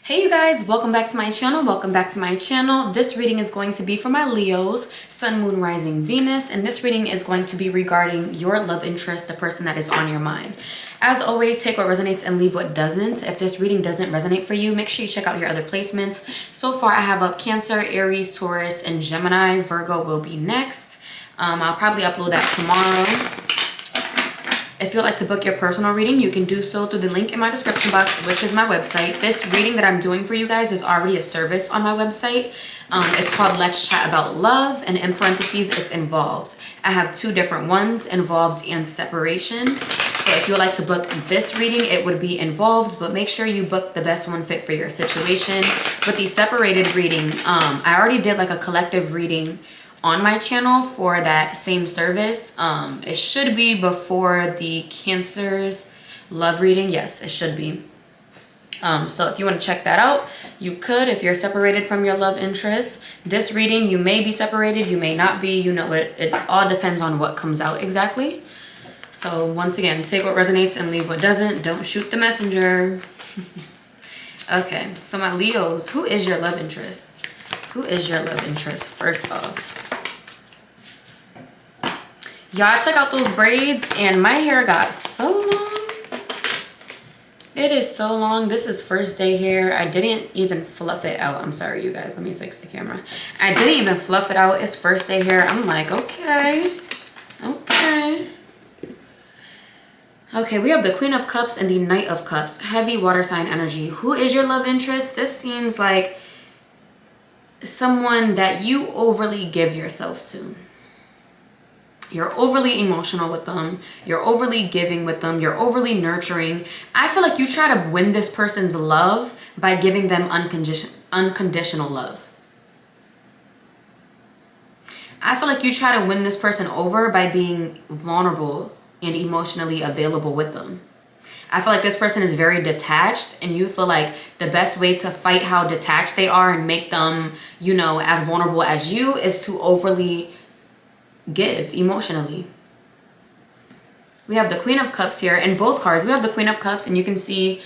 Hey you guys, welcome back to my channel. This reading is going to be for my Leos, Sun, Moon, Rising, Venus, and this reading is going to be regarding your love interest, the person that is on your mind. As always, take what resonates and leave what doesn't. If this reading doesn't resonate for you, make sure you check out your other placements. So far I have up Cancer, Aries, Taurus, and Gemini. Virgo will be next. I'll probably upload that tomorrow. If you'd like to book your personal reading, you can do so through the link in my description box, which is my website. This reading that I'm doing for you guys is already a service on my website. It's called Let's Chat About Love, and in parentheses, it's involved. I have two different ones, involved and separation. So if you would like to book this reading, it would be involved, but make sure you book the best one fit for your situation. With the separated reading, I already did like a collective reading on my channel for that same service. It should be before the Cancer's love reading. Yes, it should be. So if you want to check that out, you could. If you're separated from your love interest, this reading, you may be separated, you may not be. You know, it all depends on what comes out exactly. So once again, take what resonates and leave what doesn't. Don't shoot the messenger. Okay, so my Leos, who is your love interest? Who is your love interest, first off? Y'all, I took out those braids and my hair got so long. It is so long. This is first day hair. I didn't even fluff it out. I'm sorry, you guys. Let me fix the camera. I didn't even fluff it out. It's first day hair. I'm like, okay. Okay. Okay, we have the Queen of Cups and the Knight of Cups. Heavy water sign energy. Who is your love interest? This seems like someone that you overly give yourself to. You're overly emotional with them. You're overly giving with them. You're overly nurturing. I feel like you try to win this person's love by giving them unconditional love. I feel like you try to win this person over by being vulnerable and emotionally available with them. I feel like this person is very detached, and you feel like the best way to fight how detached they are and make them, you know, as vulnerable as you is to overly give emotionally. We have the Queen of Cups here in both cards. We have the Queen of Cups, and you can see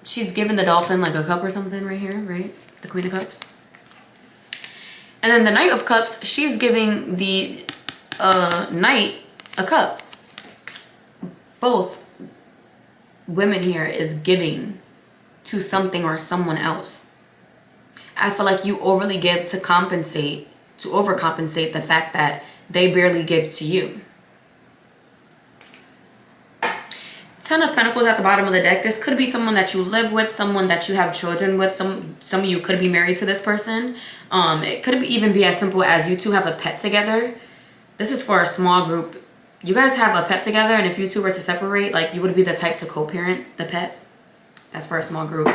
she's giving the dolphin like a cup or something right here, right? The Queen of Cups. And then the Knight of Cups, she's giving the Knight a cup. Both women here is giving to something or someone else. I feel like you overly give to compensate, to overcompensate the fact that they barely give to you. Ten of Pentacles at the bottom of the deck. This could be someone that you live with, someone that you have children with. Some of you could be married to this person. It could even be as simple as you two have a pet together. This is for a small group. You guys have a pet together, and if you two were to separate, like, you would be the type to co-parent the pet. That's for a small group.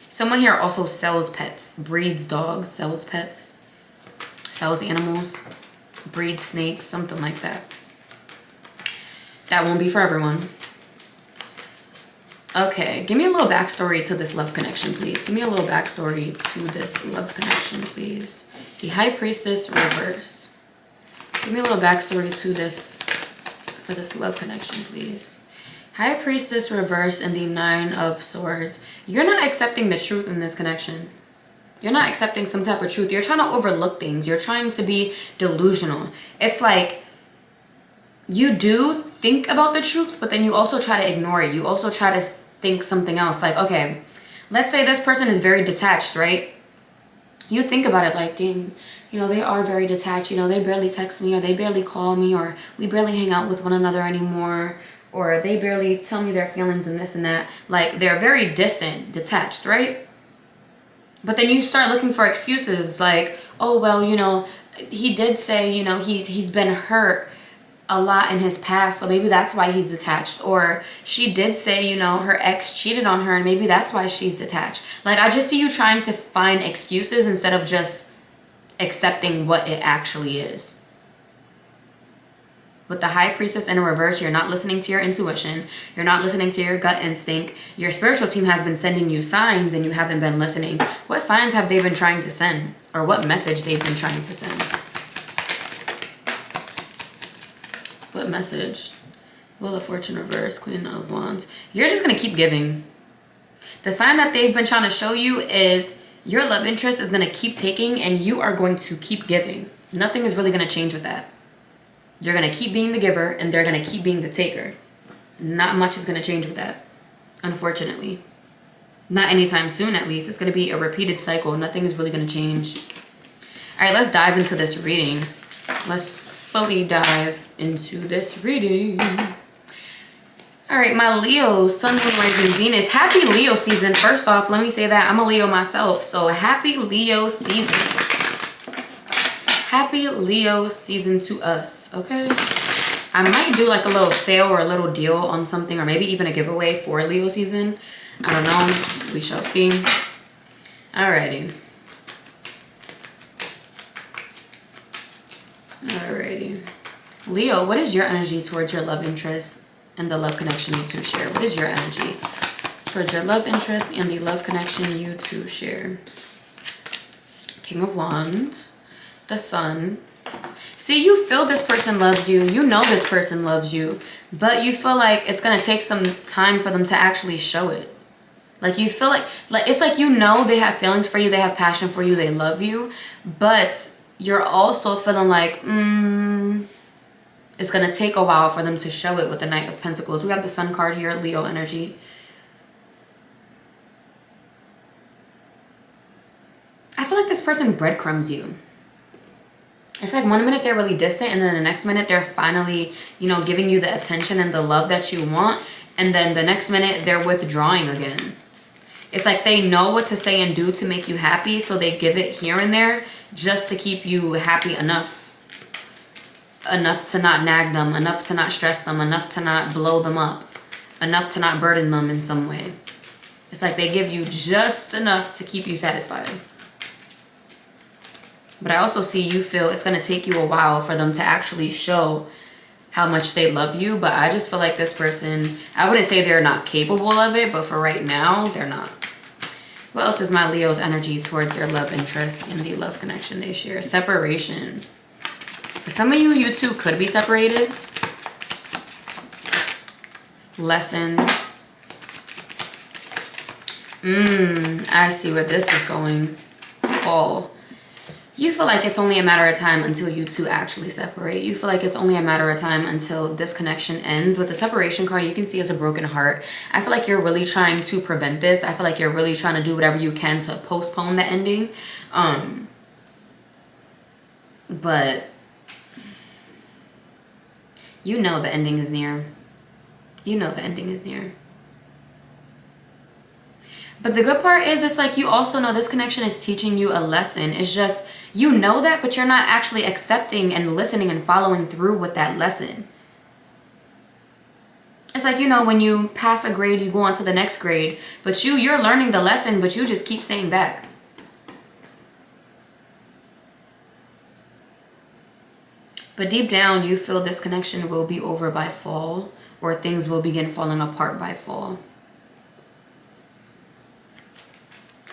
Someone here also sells pets, breeds dogs, sells pets, sells animals, breeds snakes, something like that. That won't be for everyone. Okay, give me a little backstory to this love connection, please. Give me a little backstory to this love connection, please. The High Priestess reverse. Give me a little backstory to this, for this love connection, please. High Priestess reverse and the Nine of Swords. You're not accepting the truth in this connection. You're not accepting some type of truth. You're trying to overlook things. You're trying to be delusional. It's like you do think about the truth, but then you also try to ignore it. You also try to think something else. Like, okay, let's say this person is very detached, right? You think about it like, dang, you know, they are very detached. You know, they barely text me, or they barely call me, or we barely hang out with one another anymore, or they barely tell me their feelings and this and that. Like, they're very distant, detached, right? But then you start looking for excuses like, oh, well, you know, he did say, you know, he's been hurt a lot in his past, so maybe that's why he's detached. Or she did say, you know, her ex cheated on her, and maybe that's why she's detached. Like, I just see you trying to find excuses instead of just accepting what it actually is. With the High Priestess in reverse, you're not listening to your intuition. You're not listening to your gut instinct. Your spiritual team has been sending you signs and you haven't been listening. What signs have they been trying to send? Or what message they've been trying to send? What message? Wheel of Fortune reverse, Queen of Wands. You're just going to keep giving. The sign that they've been trying to show you is your love interest is going to keep taking and you are going to keep giving. Nothing is really going to change with that. You're going to keep being the giver and they're going to keep being the taker. Not much is going to change with that, unfortunately. Not anytime soon, at least. It's going to be a repeated cycle. Nothing is really going to change. All right, let's dive into this reading. Let's fully dive into this reading. All right, my Leo, Sun, Moon, Rising, Venus. Happy Leo season. First off, let me say that I'm a Leo myself. So happy Leo season. Happy Leo season to us, okay? I might do like a little sale or a little deal on something, or maybe even a giveaway for Leo season. I don't know. We shall see. Alrighty. Alrighty. Leo, what is your energy towards your love interest and the love connection you two share? What is your energy towards your love interest and the love connection you two share? King of Wands, the Sun. See, you feel this person loves you. You know this person loves you, but you feel like it's going to take some time for them to actually show it. Like you feel like it's like, you know, they have feelings for you. They have passion for you. They love you, but you're also feeling like, it's going to take a while for them to show it with the Knight of Pentacles. We have the Sun card here, Leo energy. I feel like this person breadcrumbs you. It's like one minute they're really distant and then the next minute they're finally, you know, giving you the attention and the love that you want. And then the next minute they're withdrawing again. It's like they know what to say and do to make you happy. So they give it here and there just to keep you happy enough. Enough to not nag them, enough to not stress them, enough to not blow them up, enough to not burden them in some way. It's like they give you just enough to keep you satisfied. But I also see you feel it's going to take you a while for them to actually show how much they love you. But I just feel like this person, I wouldn't say they're not capable of it, but for right now, they're not. What else is my Leo's energy towards their love interest and the love connection they share? Separation. For some of you, you two could be separated. Lessons. I see where this is going. Fall. You feel like it's only a matter of time until you two actually separate. You feel like it's only a matter of time until this connection ends. With the separation card, you can see as a broken heart. I feel like you're really trying to prevent this. I feel like you're really trying to do whatever you can to postpone the ending. But you know the ending is near. You know the ending is near. But the good part is, it's like you also know this connection is teaching you a lesson. It's just, you know that, but you're not actually accepting and listening and following through with that lesson. It's like, you know, when you pass a grade, you go on to the next grade, but you're learning the lesson, but you just keep staying back. But deep down, you feel this connection will be over by fall, or things will begin falling apart by fall.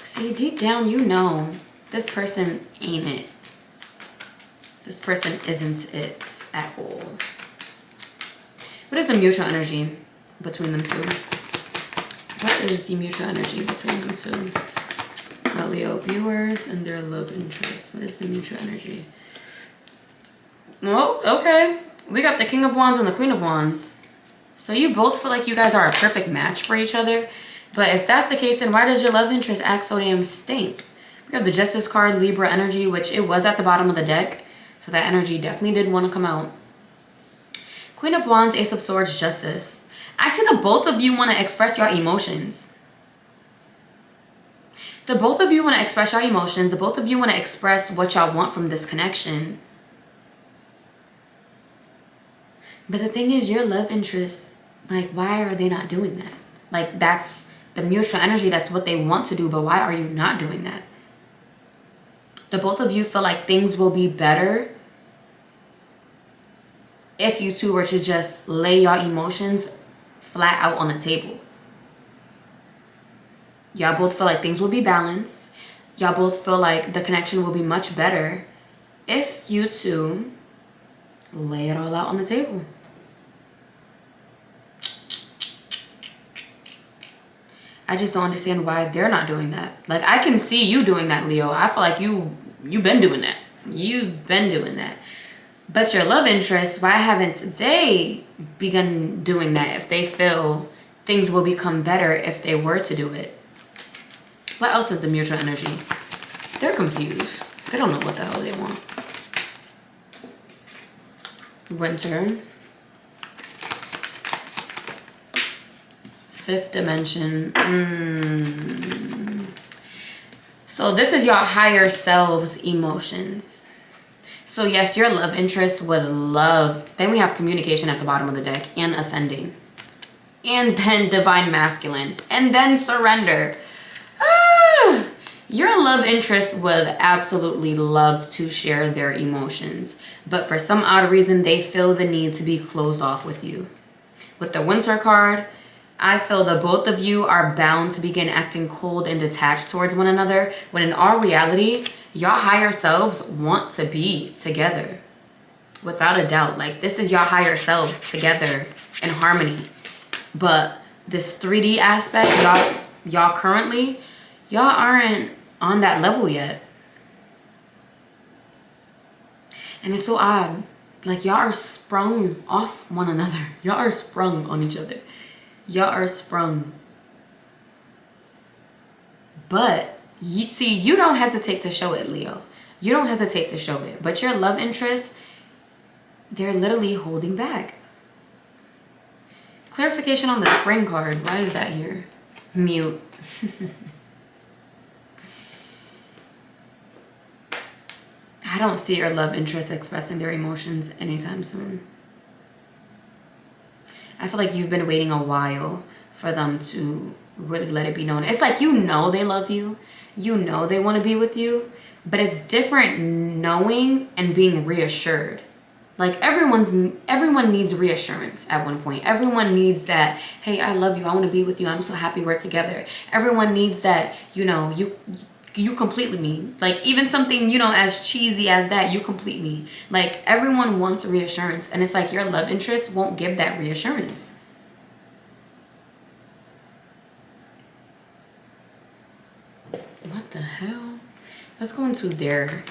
See, deep down, you know this person ain't it. This person isn't it at all. What is the mutual energy between them two? What is the mutual energy between them two? My Leo viewers and their love interest. What is the mutual energy? Well, okay. We got the King of Wands and the Queen of Wands. So you both feel like you guys are a perfect match for each other. But if that's the case, then why does your love interest act so damn stink? We have the Justice card, Libra energy, which it was at the bottom of the deck. So that energy definitely did want to come out. Queen of Wands, Ace of Swords, Justice. I see the both of you want to express your emotions. The both of you want to express your emotions. The both of you want to express what y'all want from this connection. But the thing is, your love interest, like, why are they not doing that? Like, that's the mutual energy. That's what they want to do. But why are you not doing that? The both of you feel like things will be better if you two were to just lay your emotions flat out on the table. Y'all both feel like things will be balanced. Y'all both feel like the connection will be much better if you two lay it all out on the table. I just don't understand why they're not doing that. Like, I can see you doing that, Leo. I feel like you've been doing that. You've been doing that. But your love interest, why haven't they begun doing that if they feel things will become better if they were to do it? What else is the mutual energy? They're confused. They don't know what the hell they want. Winter. Fifth dimension. So this is your higher selves emotions. So yes, your love interest would love. Then we have communication at the bottom of the deck and ascending. And then divine masculine. And then surrender. Your love interest would absolutely love to share their emotions. But for some odd reason, they feel the need to be closed off with you. With the Winter card, I feel that both of you are bound to begin acting cold and detached towards one another, when in all reality, your higher selves want to be together. Without a doubt. Like, this is your higher selves together in harmony. But this 3D aspect, y'all currently, y'all aren't on that level yet. And it's so odd. Like, y'all are sprung off one another. Y'all are sprung on each other. Y'all are sprung. But you see, you don't hesitate to show it, Leo. You don't hesitate to show it. But your love interest, they're literally holding back. Clarification on the spring card. Why is that here? Mute. I don't see your love interest expressing their emotions anytime soon. I feel like you've been waiting a while for them to really let it be known. It's like, you know they love you. You know they want to be with you. But it's different knowing and being reassured. Like, everyone needs reassurance at one point. Everyone needs that, hey, I love you. I want to be with you. I'm so happy we're together. Everyone needs that, you know, you complete me. Like, even something, you know, as cheesy as that, you complete me. Like, everyone wants reassurance. And it's like your love interest won't give that reassurance. What the hell? Let's go into their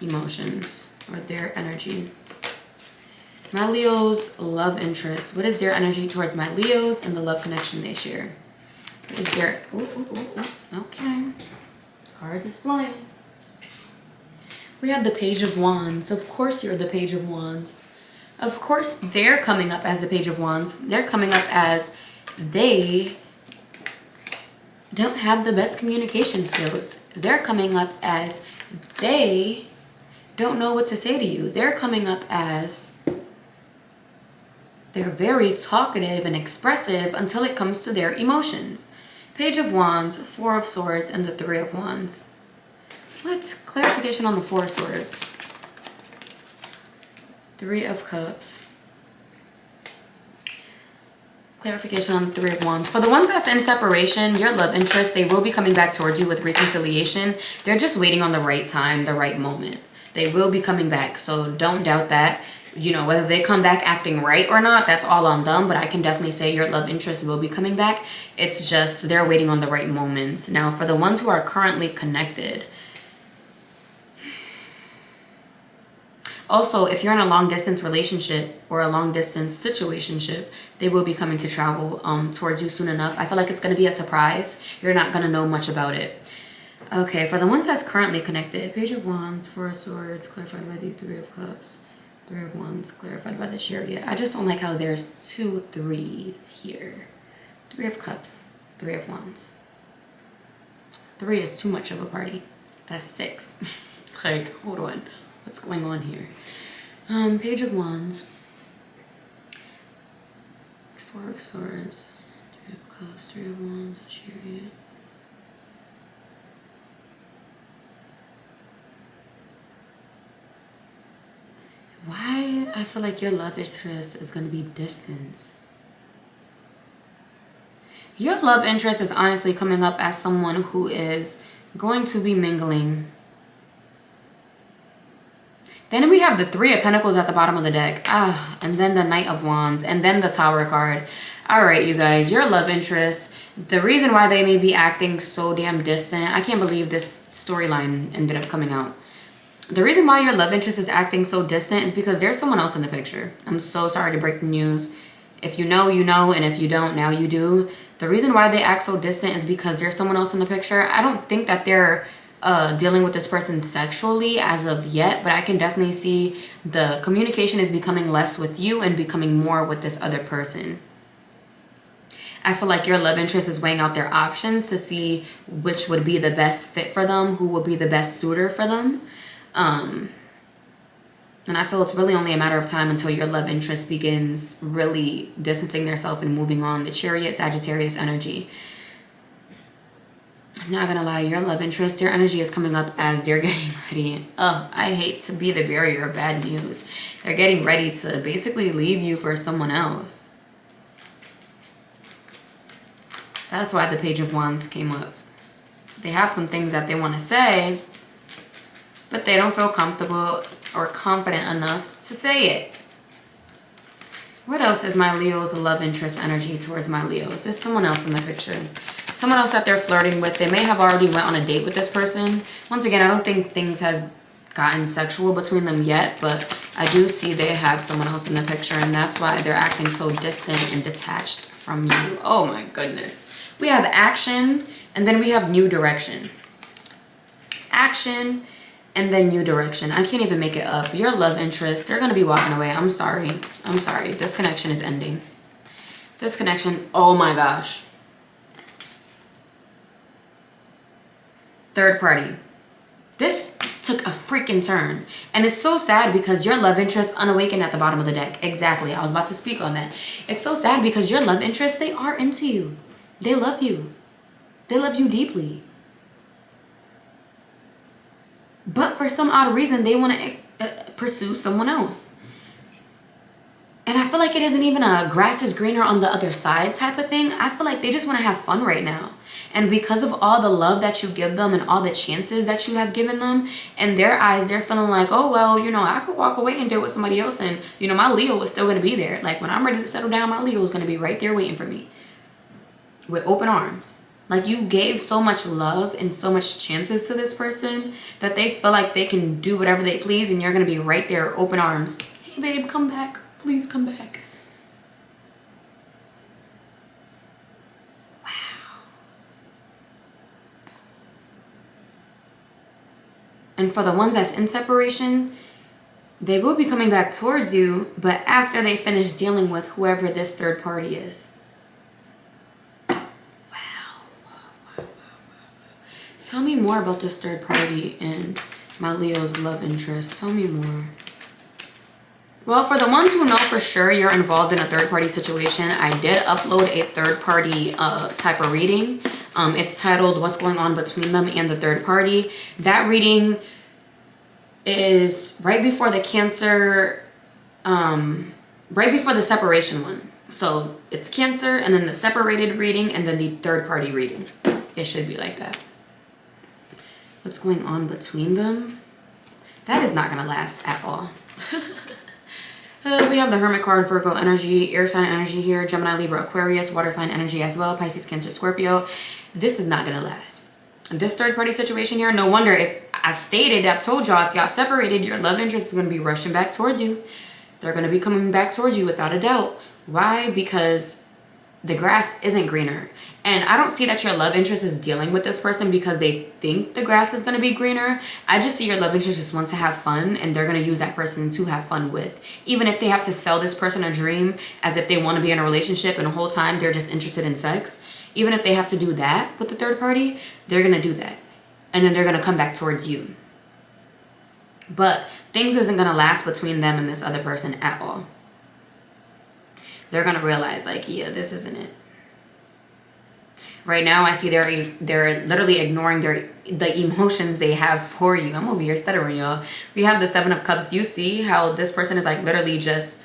emotions or their energy. My Leo's love interest. What is their energy towards my Leos and the love connection they share? What is their... Okay. Cards is flying. We have the Page of Wands. Of course you're the Page of Wands. Of course they're coming up as the Page of Wands. They're coming up as they don't have the best communication skills. They're coming up as they don't know what to say to you. They're coming up as they're very talkative and expressive until it comes to their emotions. Page of Wands, Four of Swords, and the Three of Wands. What? Clarification on the Four of Swords. Three of Cups. Clarification on the Three of Wands. For the ones that's in separation, your love interest, they will be coming back towards you with reconciliation. They're just waiting on the right time, the right moment. They will be coming back, so don't doubt that. You know, whether they come back acting right or not, that's all on them. But I can definitely say your love interest will be coming back. It's just they're waiting on the right moments. Now, for the ones who are currently connected. Also, if you're in a long distance relationship or a long distance situationship, they will be coming to travel towards you soon enough. I feel like it's going to be a surprise. You're not going to know much about it. Okay, for the ones that's currently connected, Page of Wands, Four of Swords, clarified by the Three of Cups. Three of Wands, clarified by the Chariot. I just don't like how there's 2 3s here. Three of Cups, Three of Wands. 3 is too much of a party. That's 6. Like, hold on. What's going on here? Page of Wands. Four of Swords. Three of Cups, Three of Wands, a Chariot. Why I feel like your love interest is going to be distance. Your love interest is honestly coming up as someone who is going to be mingling. Then we have the Three of Pentacles at the bottom of the deck. And then the Knight of Wands. And then the Tower card. All right, you guys. Your love interest. The reason why they may be acting so damn distant. I can't believe this storyline ended up coming out. The reason why your love interest is acting so distant is because there's someone else in the picture. I'm so sorry to break the news. If you know, you know. And if you don't, now you do. The reason why they act so distant is because there's someone else in the picture. I don't think that they're dealing with this person sexually as of yet, but I can definitely see the communication is becoming less with you and becoming more with this other person. I feel like your love interest is weighing out their options to see which would be the best fit for them, who would be the best suitor for them. And I feel it's really only a matter of time until your love interest begins really distancing themselves and moving on. The Chariot, Sagittarius energy. I'm not gonna lie, your love interest, their energy is coming up as they're getting ready. I hate to be the bearer of bad news. They're getting ready to basically leave you for someone else. That's why the Page of Wands came up. They have some things that they want to say, but they don't feel comfortable or confident enough to say it. What else is my Leo's love interest energy towards my Leos? There's someone else in the picture. Someone else that they're flirting with. They may have already went on a date with this person. Once again, I don't think things has gotten sexual between them yet, but I do see they have someone else in the picture, and that's why they're acting so distant and detached from you. Oh my goodness. We have action, and then we have new direction. Action, and then new direction. I can't even make it up. Your love interest, they're going to be walking away. I'm sorry. I'm sorry. This connection is ending. This connection, oh my gosh. Third party. This took a freaking turn. And it's so sad because your love interest unawakened at the bottom of the deck. Exactly. I was about to speak on that. It's so sad because your love interest, they are into you. They love you. They love you deeply. But for some odd reason, they want to pursue someone else. And I feel like it isn't even a grass is greener on the other side type of thing. I feel like they just want to have fun right now. And because of all the love that you give them and all the chances that you have given them, in their eyes, they're feeling like, oh, well, you know, I could walk away and deal with somebody else. And, you know, my Leo is still going to be there. Like, when I'm ready to settle down, my Leo is going to be right there waiting for me with open arms. Like, you gave so much love and so much chances to this person that they feel like they can do whatever they please, and you're going to be right there, open arms. Hey, babe, come back. Please come back. Wow. And for the ones that's in separation, they will be coming back towards you, but after they finish dealing with whoever this third party is. Tell me more about this third party and my Leo's love interest. Tell me more. Well, for the ones who know for sure you're involved in a third party situation, I did upload a third party type of reading. It's titled What's Going On Between Them and the Third Party. That reading is right before the Cancer, right before the separation one. So it's Cancer and then the separated reading and then the third party reading. It should be like that. What's going on between them? That is not going to last at all. We have the Hermit card, Virgo energy, air sign energy here, Gemini, Libra, Aquarius, water sign energy as well, Pisces, Cancer, Scorpio. This is not going to last. This third party situation here, no wonder. I told y'all, if y'all separated, your love interest is going to be rushing back towards you. They're going to be coming back towards you without a doubt. Why? Because the grass isn't greener. And I don't see that your love interest is dealing with this person because they think the grass is going to be greener. I just see your love interest just wants to have fun, and they're going to use that person to have fun with. Even if they have to sell this person a dream as if they want to be in a relationship and the whole time they're just interested in sex. Even if they have to do that with the third party, they're going to do that. And then they're going to come back towards you. But things isn't going to last between them and this other person at all. They're going to realize, like, yeah, this isn't it. Right now, I see they're literally ignoring the emotions they have for you. I'm over here stuttering, y'all. We have the Seven of Cups. You see how this person is, like, literally just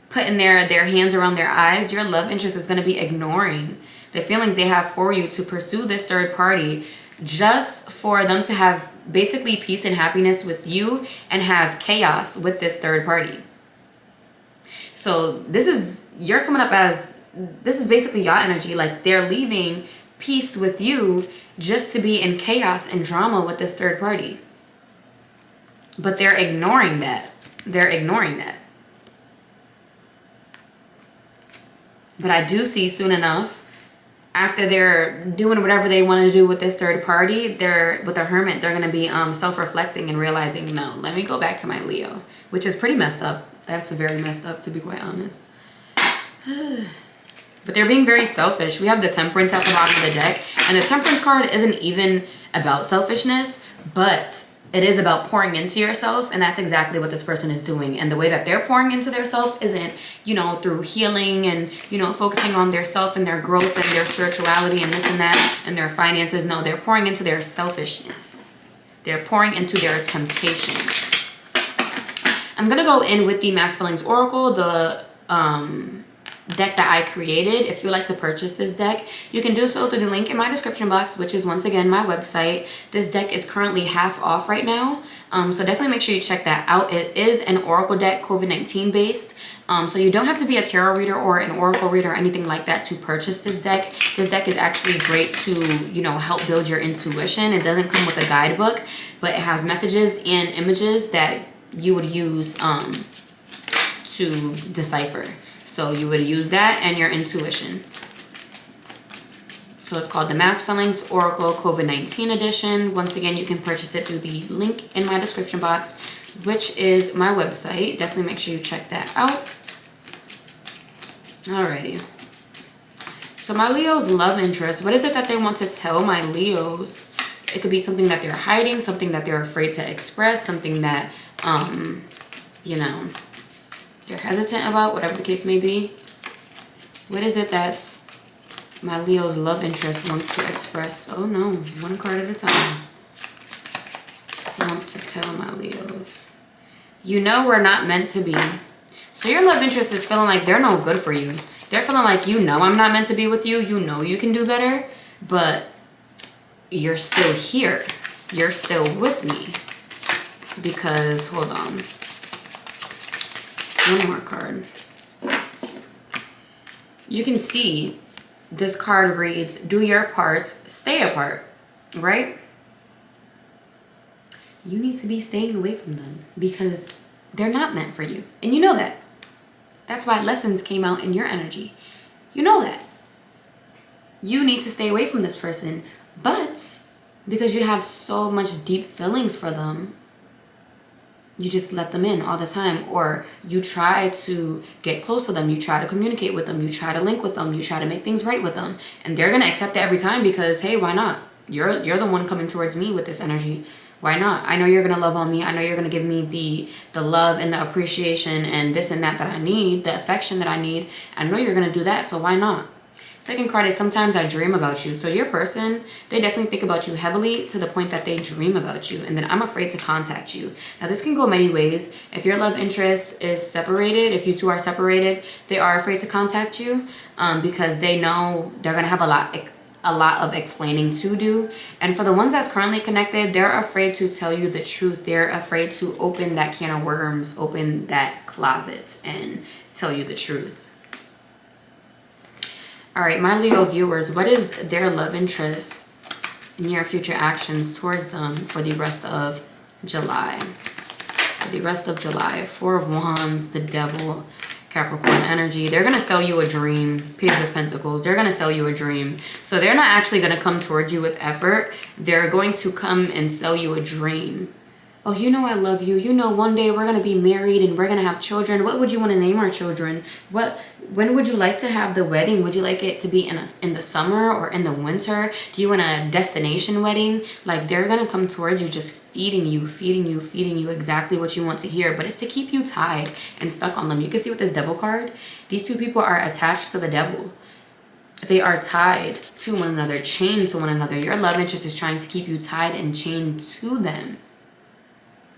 putting their hands around their eyes? Your love interest is going to be ignoring the feelings they have for you to pursue this third party just for them to have basically peace and happiness with you and have chaos with this third party. So you're coming up as, this is basically your energy. Like they're leaving peace with you just to be in chaos and drama with this third party. But they're ignoring that. They're ignoring that. But I do see soon enough, after they're doing whatever they want to do with this third party, with the Hermit, they're going to be self-reflecting and realizing, no, let me go back to my Leo, which is pretty messed up. That's very messed up, to be quite honest. But they're being very selfish. We have the Temperance at the bottom of the deck, and the Temperance card isn't even about selfishness, but it is about pouring into yourself, and that's exactly what this person is doing. And the way that they're pouring into their self isn't, you know, through healing and, you know, focusing on their self and their growth and their spirituality and this and that and their finances. No, they're pouring into their selfishness. They're pouring into their temptation. I'm going to go in with the Mass Feelings Oracle, the deck that I created. If you would like to purchase this deck, you can do so through the link in my description box, which is once again my website. This deck is currently half off right now, so definitely make sure you check that out. It is an Oracle deck, COVID-19 based, so you don't have to be a tarot reader or an Oracle reader or anything like that to purchase this deck. This deck is actually great to, you know, help build your intuition. It doesn't come with a guidebook, but it has messages and images that you would use to decipher. So you would use that and your intuition. So it's called the Mass Feelings Oracle COVID-19 edition. Once again, you can purchase it through the link in my description box, which is my website. Definitely make sure you check that out. Alrighty. So my Leo's love interest, what is it that they want to tell my Leos? It could be something that they're hiding, something that they're afraid to express, something that, you know, they're hesitant about, whatever the case may be. What is it that my Leo's love interest wants to express? Oh no, one card at a time. Wants to tell my Leos. You know we're not meant to be. So your love interest is feeling like they're no good for you. They're feeling like, you know I'm not meant to be with you. You know you can do better. But you're still here. You're still with me. Because, hold on. One more card. You can see this card reads, do your part, stay apart, right? You need to be staying away from them because they're not meant for you. And you know that. That's why lessons came out in your energy. You know that. You need to stay away from this person. But because you have so much deep feelings for them, you just let them in all the time, or you try to get close to them, you try to communicate with them, you try to link with them, you try to make things right with them, and they're gonna accept it every time because, hey, why not? You're the one coming towards me with this energy. Why not? I know you're gonna love on me. I know you're gonna give me the love and the appreciation and this and that I need, the affection that I need. I know you're gonna do that, so why not? Second card is sometimes I dream about you. So your person, they definitely think about you heavily to the point that they dream about you. And then I'm afraid to contact you. Now this can go many ways. If your love interest is separated, if you two are separated, they are afraid to contact you because they know they're going to have a lot of explaining to do. And for the ones that's currently connected, they're afraid to tell you the truth. They're afraid to open that can of worms, open that closet and tell you the truth. All right, my Leo viewers, what is their love interest, near future actions towards them for the rest of July? For the rest of July, Four of Wands, the Devil, Capricorn energy. They're going to sell you a dream. Page of Pentacles. They're going to sell you a dream. So they're not actually going to come towards you with effort. They're going to come and sell you a dream. Oh, you know I love you. You know one day we're going to be married and we're going to have children. What would you want to name our children? When would you like to have the wedding? Would you like it to be in the summer or in the winter? Do you want a destination wedding? Like they're going to come towards you just feeding you exactly what you want to hear. But it's to keep you tied and stuck on them. You can see with this Devil card, these two people are attached to the devil. They are tied to one another, chained to one another. Your love interest is trying to keep you tied and chained to them.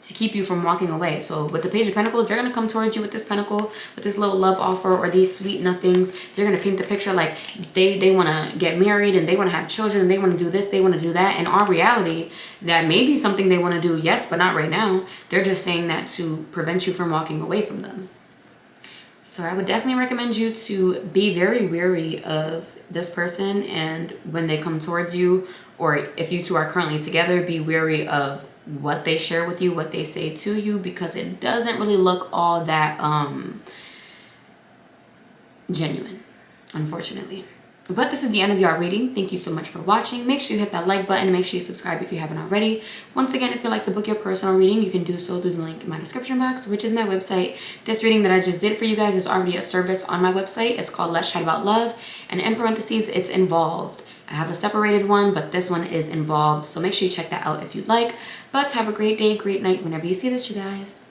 to keep you from walking away. So with the Page of Pentacles, they're going to come towards you with this pentacle, with this little love offer or these sweet nothings. They're going to paint the picture like they want to get married and they want to have children and they want to do this, they want to do that. In our reality, that may be something they want to do, yes, but not right now. They're just saying that to prevent you from walking away from them. So I would definitely recommend you to be very wary of this person, and when they come towards you, or if you two are currently together, be wary of what they share with you, what they say to you, because it doesn't really look all that genuine, unfortunately. But this is the end of your reading. Thank you so much for watching. Make sure you hit that like button. Make sure you subscribe if you haven't already. Once again, if you'd like to book your personal reading, you can do so through the link in my description box, which is my website. This reading that I just did for you guys is already a service on my website. It's called Let's Chat About Love, and in parentheses, it's involved. I have a separated one, but this one is involved. So make sure you check that out if you'd like. But have a great day, great night whenever you see this, you guys.